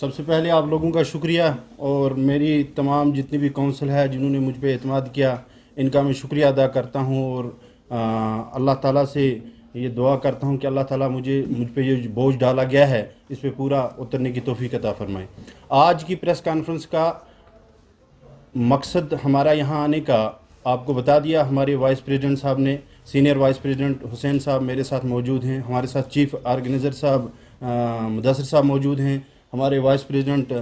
سب سے پہلے آپ لوگوں کا شکریہ، اور میری تمام جتنی بھی کونسل ہے جنہوں نے مجھ پہ اعتماد کیا، ان کا میں شکریہ ادا کرتا ہوں، اور اللہ تعالیٰ سے یہ دعا کرتا ہوں کہ اللہ تعالیٰ مجھ پہ یہ بوجھ ڈالا گیا ہے اس پہ پورا اترنے کی توفیق عطا فرمائے۔ آج کی پریس کانفرنس کا مقصد ہمارا یہاں آنے کا آپ کو بتا دیا ہمارے وائس پریزیڈنٹ صاحب نے۔ سینئر وائس پریزیڈنٹ حسین صاحب میرے ساتھ موجود ہیں، ہمارے ساتھ چیف آرگنائزر صاحب مدثر صاحب موجود ہیں، ہمارے وائس پریزیڈنٹ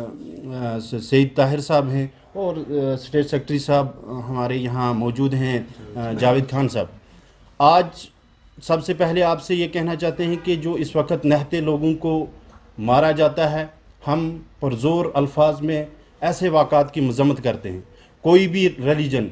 سعید طاہر صاحب ہیں، اور اسٹیٹ سیکرٹری صاحب ہمارے یہاں موجود ہیں جاوید خان صاحب۔ آج سب سے پہلے آپ سے یہ کہنا چاہتے ہیں کہ جو اس وقت نہتے لوگوں کو مارا جاتا ہے، ہم پرزور الفاظ میں ایسے واقعات کی مذمت کرتے ہیں۔ کوئی بھی ریلیجن،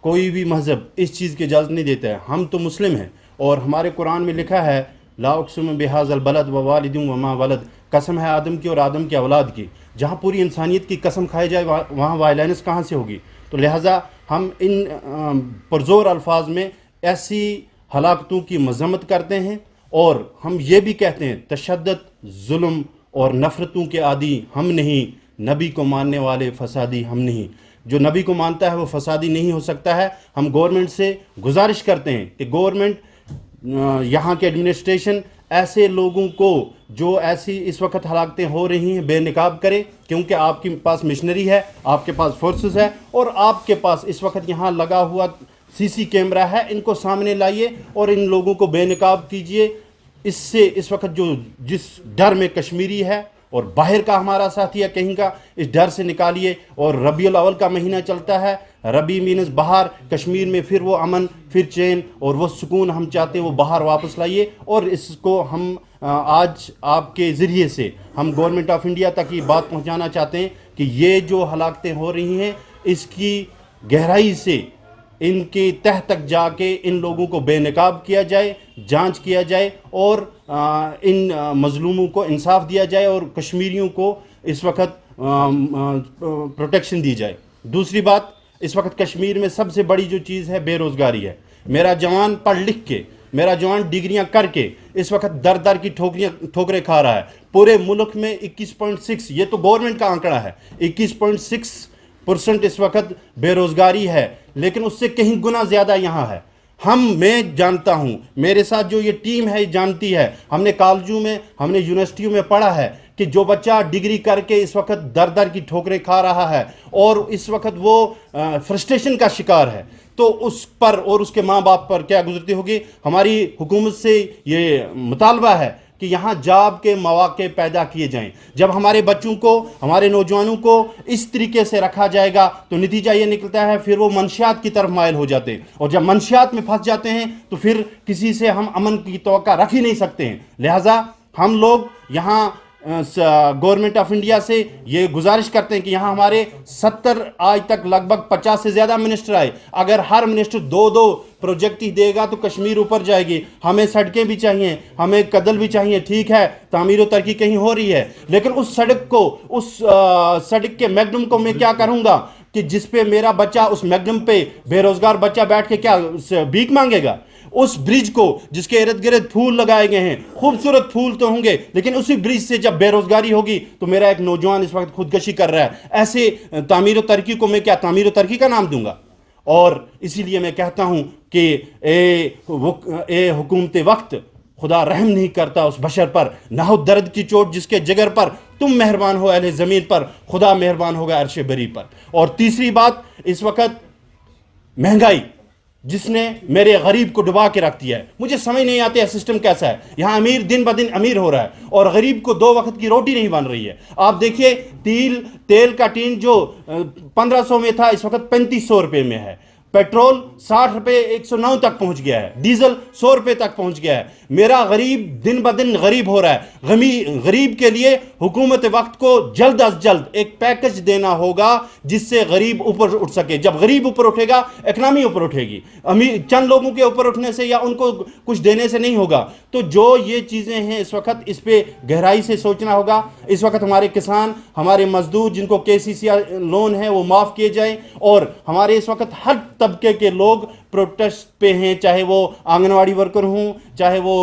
کوئی بھی مذہب اس چیز کی اجازت نہیں دیتا ہے۔ ہم تو مسلم ہیں، اور ہمارے قرآن میں لکھا ہے لا اقسم بہذا البلد ووالد وما ولد، قسم ہے آدم کی اور آدم کی اولاد کی۔ جہاں پوری انسانیت کی قسم کھائی جائے وہاں وائلنس کہاں سے ہوگی؟ تو لہٰذا ہم ان پرزور الفاظ میں ایسی ہلاکتوں کی مذمت کرتے ہیں، اور ہم یہ بھی کہتے ہیں تشدد، ظلم اور نفرتوں کے عادی ہم نہیں، نبی کو ماننے والے فسادی ہم نہیں۔ جو نبی کو مانتا ہے وہ فسادی نہیں ہو سکتا ہے۔ ہم گورنمنٹ سے گزارش کرتے ہیں کہ گورنمنٹ، یہاں کے ایڈمنسٹریشن ایسے لوگوں کو جو ایسی اس وقت ہلاکتیں ہو رہی ہیں بے نقاب کرے، کیونکہ آپ کے پاس مشنری ہے، آپ کے پاس فورسز ہے، اور آپ کے پاس اس وقت یہاں لگا ہوا سی کیمرہ ہے۔ ان کو سامنے لائیے اور ان لوگوں کو بے نقاب کیجئے۔ اس سے اس وقت جس ڈر میں کشمیری ہے اور باہر کا ہمارا ساتھی ہے کہیں کا، اس ڈر سے نکالیے۔ اور ربیع الاول کا مہینہ چلتا ہے، ربیع مینز بہار، کشمیر میں پھر وہ امن، پھر چین اور وہ سکون ہم چاہتے ہیں، وہ بہار واپس لائیے۔ اور اس کو ہم آج آپ کے ذریعے سے ہم گورنمنٹ آف انڈیا تک یہ بات پہنچانا چاہتے ہیں کہ یہ جو ہلاکتیں ہو رہی ہیں اس کی گہرائی سے، ان کی تہ تک جا کے ان لوگوں کو بے نقاب کیا جائے، جانچ کیا جائے، اور ان مظلوموں کو انصاف دیا جائے، اور کشمیریوں کو اس وقت پروٹیکشن دی جائے۔ دوسری بات، اس وقت کشمیر میں سب سے بڑی جو چیز ہے بے روزگاری ہے۔ میرا جوان پڑھ لکھ کے، میرا جوان ڈگریاں کر کے اس وقت در در کی ٹھوکریں کھا رہا ہے۔ پورے ملک میں 21.6، یہ تو گورنمنٹ کا آنکڑا ہے، 21.6% اس وقت بے روزگاری ہے، لیکن اس سے کہیں گنا زیادہ یہاں ہے۔ میں جانتا ہوں، میرے ساتھ جو یہ ٹیم ہے جانتی ہے، ہم نے کالجوں میں، ہم نے یونیورسٹیوں میں پڑھا ہے کہ جو بچہ ڈگری کر کے اس وقت در در کی ٹھوکریں کھا رہا ہے اور اس وقت وہ فرسٹریشن کا شکار ہے، تو اس پر اور اس کے ماں باپ پر کیا گزرتی ہوگی۔ ہماری حکومت سے یہ مطالبہ ہے کہ یہاں جاب کے مواقع پیدا کیے جائیں۔ جب ہمارے بچوں کو، ہمارے نوجوانوں کو اس طریقے سے رکھا جائے گا تو نتیجہ یہ نکلتا ہے پھر وہ منشیات کی طرف مائل ہو جاتے ہیں، اور جب منشیات میں پھنس جاتے ہیں تو پھر کسی سے ہم امن کی توقع رکھ ہی نہیں سکتے ہیں۔ لہٰذا ہم لوگ یہاں گورنمنٹ آف انڈیا سے یہ گزارش کرتے ہیں کہ یہاں ہمارے 70 آج تک لگ بھگ 50 سے زیادہ منسٹر آئے، اگر ہر منسٹر 2 پروجیکٹ ہی دے گا تو کشمیر اوپر جائے گی۔ ہمیں سڑکیں بھی چاہیے، ہمیں قدل بھی چاہیے، ٹھیک ہے تعمیر و ترقی کہیں ہو رہی ہے، لیکن اس سڑک کے میگنم کو میں کیا کروں گا کہ جس پہ میرا بچہ، اس میگنم پہ بے روزگار بچہ بیٹھ کے کیا بھیک مانگے گا؟ اس برج کو جس کے ارد گرد پھول لگائے گئے ہیں، خوبصورت پھول تو ہوں گے، لیکن اسی برج سے جب بے روزگاری ہوگی تو میرا ایک نوجوان اس وقت خودکشی کر رہا ہے، ایسے تعمیر و ترقی کو میں کیا تعمیر و ترقی کا نام دوں گا؟ اور اسی لیے میں کہتا ہوں کہ اے حکومت وقت، خدا رحم نہیں کرتا اس بشر پر، نہ ہو درد کی چوٹ جس کے جگر پر، تم مہربان ہو اہل زمین پر، خدا مہربان ہوگا عرش بری پر۔ اور تیسری بات، اس وقت مہنگائی جس نے میرے غریب کو ڈبا کے رکھ دیا ہے، مجھے سمجھ نہیں آتی ہے سسٹم کیسا ہے۔ یہاں امیر دن بدن امیر ہو رہا ہے اور غریب کو 2 وقت کی روٹی نہیں بن رہی ہے۔ آپ دیکھیے تیل کا ٹین جو 1500 میں تھا اس وقت 3500 روپے میں ہے، پیٹرول 60 روپے 109 تک پہنچ گیا ہے، ڈیزل 100 روپے تک پہنچ گیا ہے۔ میرا غریب دن بدن غریب ہو رہا ہے۔ غریب کے لیے حکومت وقت کو جلد از جلد ایک پیکج دینا ہوگا جس سے غریب اوپر اٹھ سکے۔ جب غریب اوپر اٹھے گا اکنامی اوپر اٹھے گی، چند لوگوں کے اوپر اٹھنے سے یا ان کو کچھ دینے سے نہیں ہوگا۔ تو جو یہ چیزیں ہیں اس وقت اس پہ گہرائی سے سوچنا ہوگا۔ اس وقت ہمارے کسان، ہمارے مزدور جن کو KCC لون ہے وہ معاف کیے جائیں، اور ہمارے اس وقت ہر طبقے کے لوگ پروٹیسٹ پہ ہیں، چاہے وہ آنگنواڑی ورکر ہوں، چاہے وہ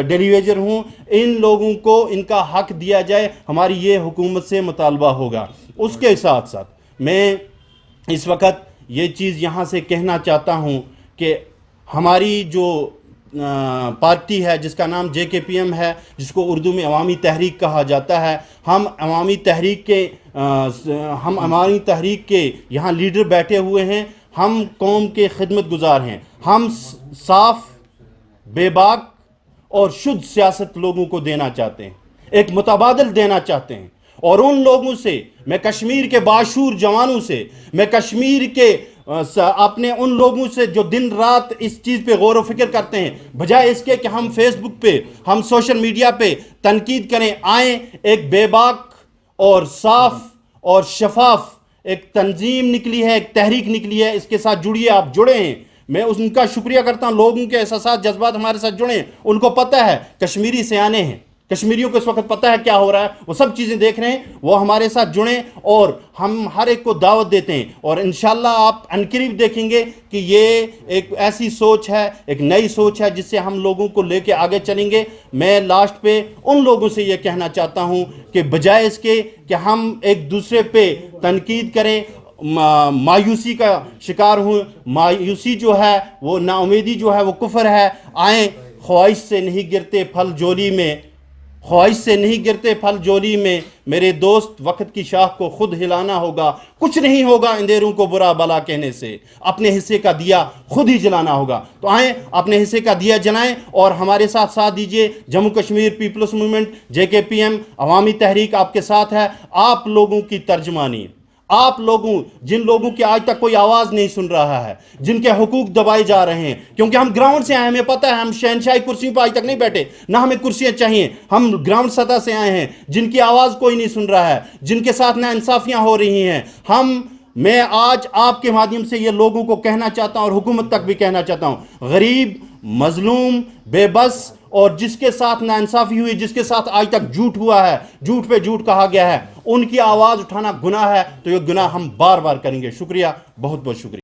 ڈیلی ویجر ہوں، ان لوگوں کو ان کا حق دیا جائے، ہماری یہ حکومت سے مطالبہ ہوگا۔ اس کے ساتھ ساتھ میں اس وقت یہ چیز یہاں سے کہنا چاہتا ہوں کہ ہماری جو پارٹی ہے جس کا نام JKPM ہے، جس کو اردو میں عوامی تحریک کہا جاتا ہے، ہم عوامی تحریک کے یہاں لیڈر بیٹھے ہوئے ہیں، ہم قوم کے خدمت گزار ہیں، ہم صاف، بے باک اور شدھ سیاست لوگوں کو دینا چاہتے ہیں، ایک متبادل دینا چاہتے ہیں، اور ان لوگوں سے، میں کشمیر کے باشعور جوانوں سے، میں کشمیر کے اپنے ان لوگوں سے جو دن رات اس چیز پہ غور و فکر کرتے ہیں، بجائے اس کے کہ ہم فیس بک پہ، ہم سوشل میڈیا پہ تنقید کریں، آئیں ایک بے باک اور صاف اور شفاف ایک تنظیم نکلی ہے، ایک تحریک نکلی ہے، اس کے ساتھ جڑیے، آپ جڑے ہیں، میں ان کا شکریہ کرتا ہوں۔ لوگوں کے احساسات، جذبات ہمارے ساتھ جڑے ہیں، ان کو پتہ ہے، کشمیری سیانے ہیں، کشمیریوں کو اس وقت پتہ ہے کیا ہو رہا ہے، وہ سب چیزیں دیکھ رہے ہیں، وہ ہمارے ساتھ جڑیں، اور ہم ہر ایک کو دعوت دیتے ہیں، اور انشاءاللہ آپ عنقریب دیکھیں گے کہ یہ ایک ایسی سوچ ہے، ایک نئی سوچ ہے جس سے ہم لوگوں کو لے کے آگے چلیں گے۔ میں لاسٹ پہ ان لوگوں سے یہ کہنا چاہتا ہوں کہ بجائے اس کے کہ ہم ایک دوسرے پہ تنقید کریں، مایوسی کا شکار ہوں، مایوسی جو ہے وہ نا امیدی جو ہے وہ کفر ہے، آئیں، خواہش سے نہیں گرتے پھل جولی میں، خواہش سے نہیں گرتے پھل جولی میں، میرے دوست وقت کی شاخ کو خود ہلانا ہوگا، کچھ نہیں ہوگا اندھیروں کو برا بلا کہنے سے، اپنے حصے کا دیا خود ہی جلانا ہوگا۔ تو آئیں اپنے حصے کا دیا جلائیں اور ہمارے ساتھ ساتھ دیجئے۔ Jammu Kashmir peoples movement, JKPM عوامی تحریک آپ کے ساتھ ہے۔ آپ لوگوں کی ترجمانی، آپ لوگوں، جن لوگوں کی آج تک کوئی آواز نہیں سن رہا ہے، جن کے حقوق دبائے جا رہے ہیں، کیونکہ ہم گراؤنڈ سے آئے ہیں، ہمیں پتہ ہے، ہم شہنشاہی کرسیوں پہ آج تک نہیں بیٹھے، نہ ہمیں کرسیاں چاہیے، ہم گراؤنڈ سطح سے آئے ہیں، جن کی آواز کوئی نہیں سن رہا ہے، جن کے ساتھ نا انصافیاں ہو رہی ہیں۔ میں آج آپ کے مادھیم سے یہ لوگوں کو کہنا چاہتا ہوں اور حکومت تک بھی کہنا چاہتا ہوں، غریب، مظلوم، بے بس اور جس کے ساتھ ناانصافی ہوئی، جس کے ساتھ آج تک جھوٹ ہوا ہے، جھوٹ پہ جھوٹ کہا گیا ہے، ان کی آواز اٹھانا گناہ ہے، تو یہ گناہ ہم بار بار کریں گے۔ شکریہ، بہت بہت شکریہ۔